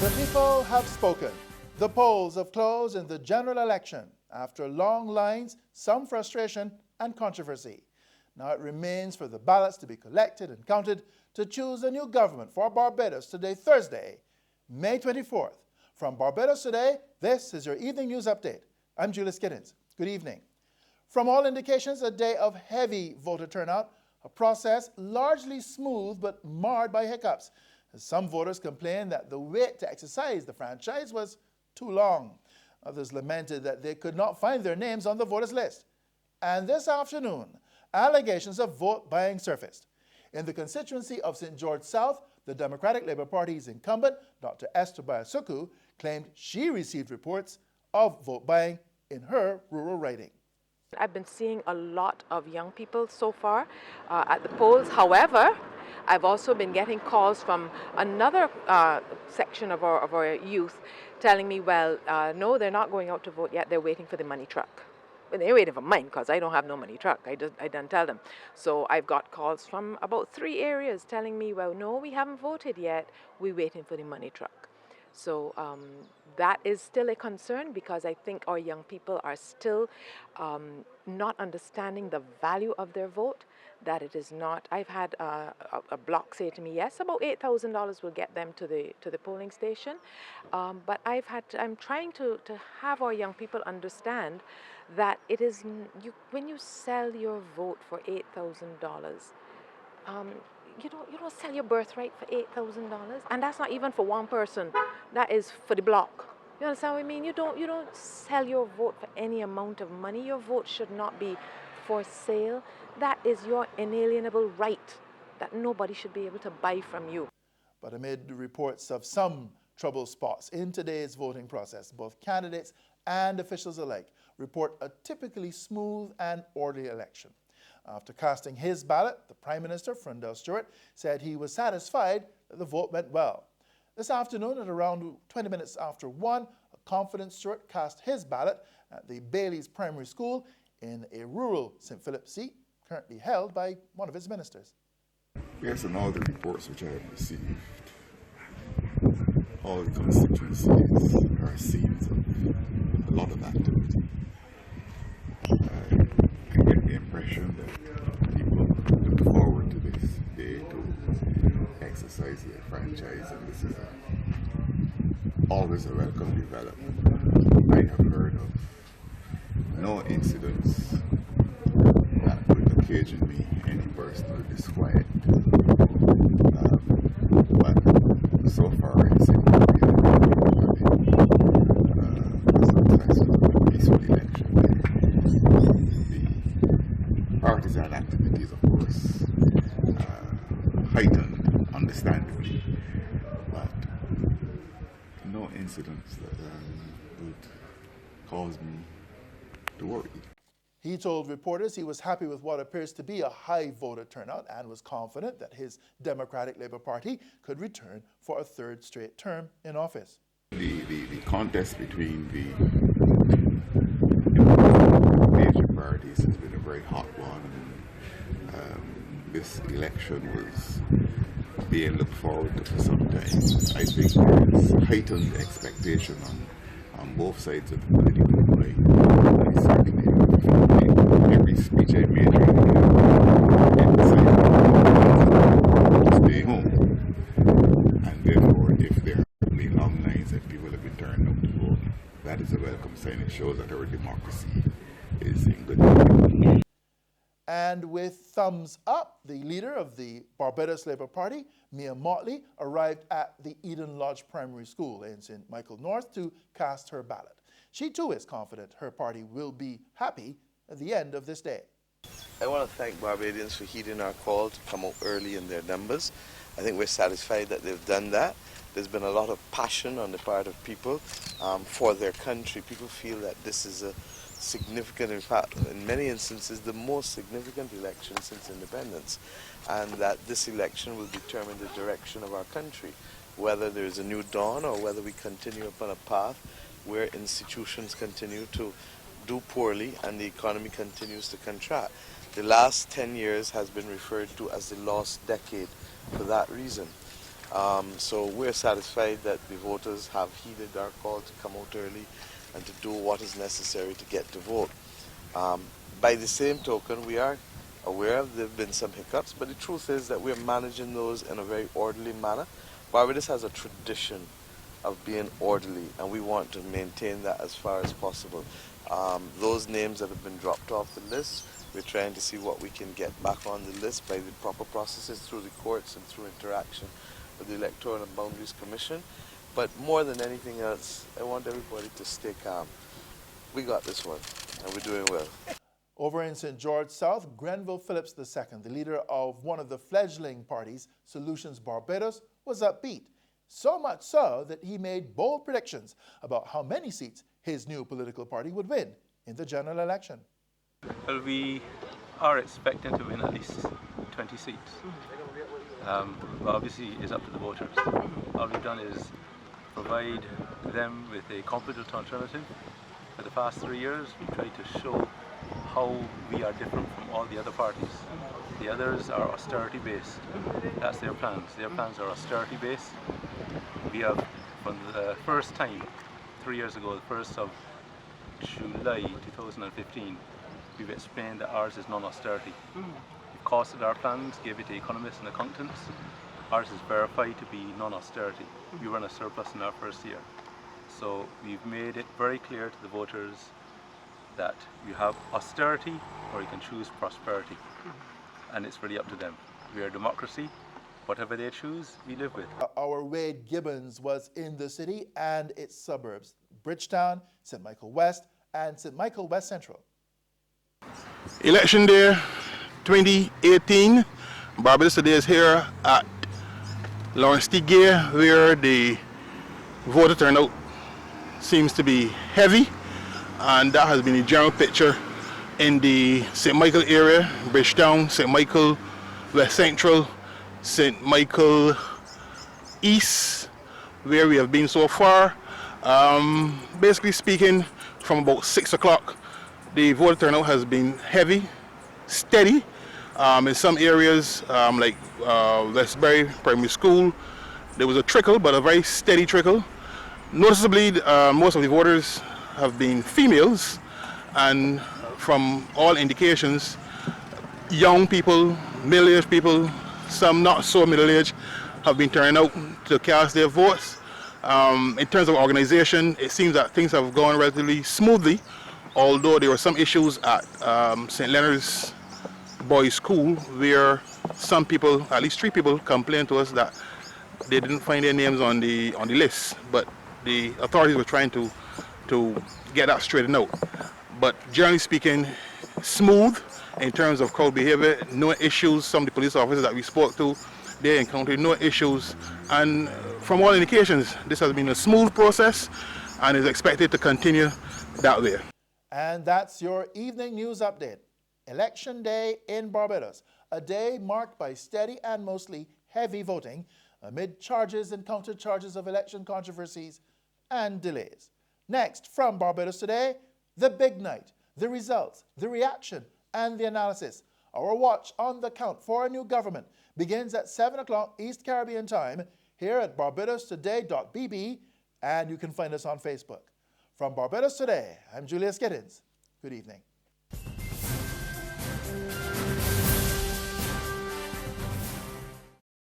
The people have spoken. The polls have closed in the general election after long lines, some frustration, and controversy. Now it remains for the ballots to be collected and counted to choose a new government for Barbados today, Thursday, May 24th. From Barbados Today, this is your evening news update. I'm Julius Giddens. Good evening. From all indications, a day of heavy voter turnout, a process largely smooth but marred by hiccups. Some voters complained that the wait to exercise the franchise was too long. Others lamented that they could not find their names on the voters list. And this afternoon, allegations of vote buying surfaced. In the constituency of St. George South, the Democratic Labour Party's incumbent, Dr. Esther Bayasuku, claimed she received reports of vote buying in her rural riding. I've been seeing a lot of young people so far at the polls. However, I've also been getting calls from another section of our youth telling me, well, no, they're not going out to vote yet. They're waiting for the money truck. Well, they're waiting for mine because I don't have no money truck. I didn't tell them. So I've got calls from about 3 areas telling me, well, no, we haven't voted yet. We're waiting for the money truck. So that is still a concern because I think our young people are still not understanding the value of their vote, that it is not. I've had a block say to me, yes, about $8,000 will get them to the polling station. But I'm trying to have our young people understand that it is, when you sell your vote for $8,000, you don't sell your birthright for $8,000, and that's not even for one person. That is for the block. You understand what I mean? You don't sell your vote for any amount of money. Your vote should not be for sale. That is your inalienable right that nobody should be able to buy from you. But amid reports of some trouble spots in today's voting process, both candidates and officials alike report a typically smooth and orderly election. After casting his ballot, the Prime Minister, Frundell Stewart, said he was satisfied that the vote went well. This afternoon, at around 20 minutes after 1, a confident Stewart cast his ballot at the Bailey's Primary School in a rural St. Philip seat, currently held by one of his ministers. Based on all the reports which I have received, all the constituencies are scenes of a lot of activity. I get the impression that people look forward to this day to exercise their franchise, and this is always a welcome development. I have heard of no incidents that would occasion me any personal disquiet. But so far it seems to be a peaceful election. The partisan activities, of course, heightened, understandably, but no incidents that would cause me to worry. He told reporters he was happy with what appears to be a high voter turnout and was confident that his Democratic Labour Party could return for a third straight term in office. The contest between the major parties has been a very hot one. This election was being looked forward to for some time. I think there's heightened expectation on both sides of the political divide. I certainly every speech I made to stay home, and therefore if there have been long lines and people have been turned out to vote, that is a welcome sign. It shows that our democracy is in good shape. And with thumbs up, the leader of the Barbados Labour Party, Mia Motley, arrived at the Eden Lodge Primary School in St. Michael North to cast her ballot. She too is confident her party will be happy at the end of this day. I want to thank Barbadians for heeding our call to come out early in their numbers. I think we're satisfied that they've done that. There's been a lot of passion on the part of people for their country. People feel that this is a significant, in fact, in many instances, the most significant election since independence, and that this election will determine the direction of our country, whether there is a new dawn or whether we continue upon a path where institutions continue to do poorly and the economy continues to contract. The last 10 years has been referred to as the lost decade for that reason. So we're satisfied that the voters have heeded our call to come out early and to do what is necessary to get to vote. By the same token, we are aware there have been some hiccups, but the truth is that we're managing those in a very orderly manner. Barbados has a tradition of being orderly, and we want to maintain that as far as possible. Those names that have been dropped off the list, we're trying to see what we can get back on the list by the proper processes through the courts and through interaction with the Electoral and Boundaries Commission. But more than anything else, I want everybody to stay calm. We got this one, and we're doing well. Over in St. George South, Grenville Phillips II, the leader of one of the fledgling parties, Solutions Barbados, was upbeat. So much so that he made bold predictions about how many seats his new political party would win in the general election. Well, we are expecting to win at least 20 seats. But obviously it's up to the voters. All we've done is provide them with a competent alternative. For the past 3 years, we've tried to show how we are different from all the other parties. The others are austerity-based. That's their plans. Their plans are austerity-based. We have, for the first time, 3 years ago, the 1st of July 2015, we've explained that ours is non-austerity. We've costed our plans, gave it to economists and accountants. Ours is verified to be non-austerity. We run a surplus in our first year. So we've made it very clear to the voters that you have austerity or you can choose prosperity. And it's really up to them. We are a democracy. Whatever they choose, we live with. Our Wade Gibbons was in the city and its suburbs, Bridgetown, St. Michael West, and St. Michael West Central. Election day 2018, Barbados today is here at Lawrence T. Gay, where the voter turnout seems to be heavy, and that has been the general picture in the St. Michael area, Bridgetown, St. Michael West Central, St. Michael East, where we have been so far. Basically speaking, from about 6 o'clock, the voter turnout has been heavy, steady. In some areas, like Westbury Primary School, there was a trickle, but a very steady trickle. Noticeably, most of the voters have been females, and from all indications, young people, middle-aged people, some not so middle-aged, have been turning out to cast their votes. In terms of organization, it seems that things have gone relatively smoothly, although there were some issues at St. Leonard's Boys School, where some people, at least 3 people, complained to us that they didn't find their names on the list, but the authorities were trying to get that straightened out. But generally speaking, smooth in terms of crowd behavior, no issues. Some of the police officers that we spoke to, they encountered no issues, and from all indications, this has been a smooth process and is expected to continue that way. And that's your evening news update. Election Day in Barbados, a day marked by steady and mostly heavy voting amid charges and counter-charges of election controversies and delays. Next, from Barbados Today, the big night, the results, the reaction, and the analysis. Our watch on the count for a new government begins at 7 o'clock East Caribbean time here at barbadostoday.bb, and you can find us on Facebook. From Barbados Today, I'm Julius Giddens. Good evening.